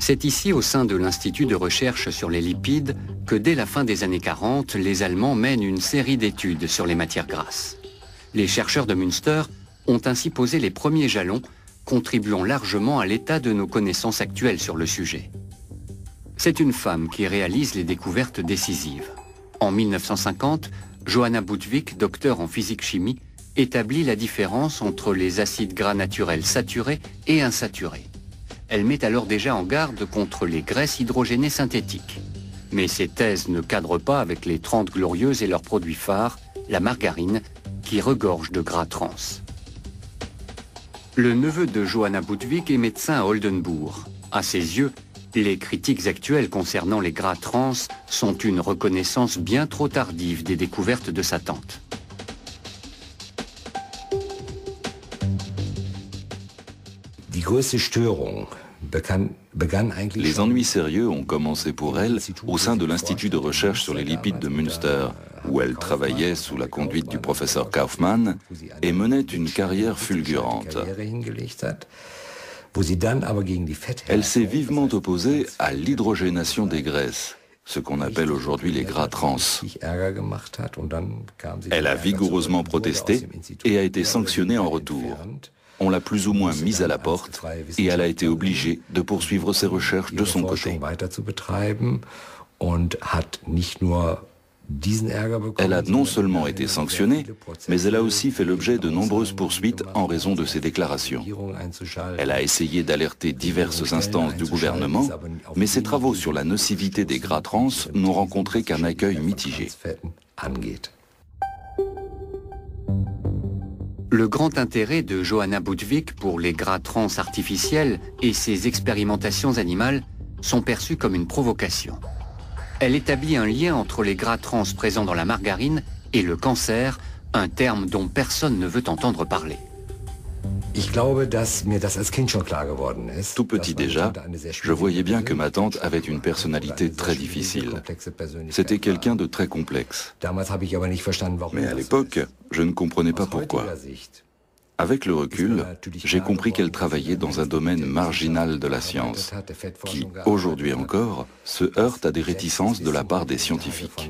C'est ici, au sein de l'Institut de recherche sur les lipides, que dès la fin des années 40, les Allemands mènent une série d'études sur les matières grasses. Les chercheurs de Münster ont ainsi posé les premiers jalons, contribuant largement à l'état de nos connaissances actuelles sur le sujet. C'est une femme qui réalise les découvertes décisives. En 1950, Johanna Budwig, docteur en physique-chimie, établit la différence entre les acides gras naturels saturés et insaturés. Elle met alors déjà en garde contre les graisses hydrogénées synthétiques. Mais ces thèses ne cadrent pas avec les 30 glorieuses et leurs produits phares, la margarine, qui regorge de gras trans. Le neveu de Johanna Budwig est médecin à Oldenbourg. À ses yeux, les critiques actuelles concernant les gras trans sont une reconnaissance bien trop tardive des découvertes de sa tante. Les ennuis sérieux ont commencé pour elle au sein de l'Institut de recherche sur les lipides de Münster, où elle travaillait sous la conduite du professeur Kaufmann et menait une carrière fulgurante. Elle s'est vivement opposée à l'hydrogénation des graisses, ce qu'on appelle aujourd'hui les gras trans. Elle a vigoureusement protesté et a été sanctionnée en retour. On l'a plus ou moins mise à la porte et elle a été obligée de poursuivre ses recherches de son côté. Elle a non seulement été sanctionnée, mais elle a aussi fait l'objet de nombreuses poursuites en raison de ses déclarations. Elle a essayé d'alerter diverses instances du gouvernement, mais ses travaux sur la nocivité des gras trans n'ont rencontré qu'un accueil mitigé. Le grand intérêt de Johanna Budwig pour les gras trans artificiels et ses expérimentations animales sont perçus comme une provocation. Elle établit un lien entre les gras trans présents dans la margarine et le cancer, un terme dont personne ne veut entendre parler. Tout petit déjà, je voyais bien que ma tante avait une personnalité très difficile. C'était quelqu'un de très complexe. Mais à l'époque, je ne comprenais pas pourquoi. Avec le recul, j'ai compris qu'elle travaillait dans un domaine marginal de la science, qui, aujourd'hui encore, se heurte à des réticences de la part des scientifiques.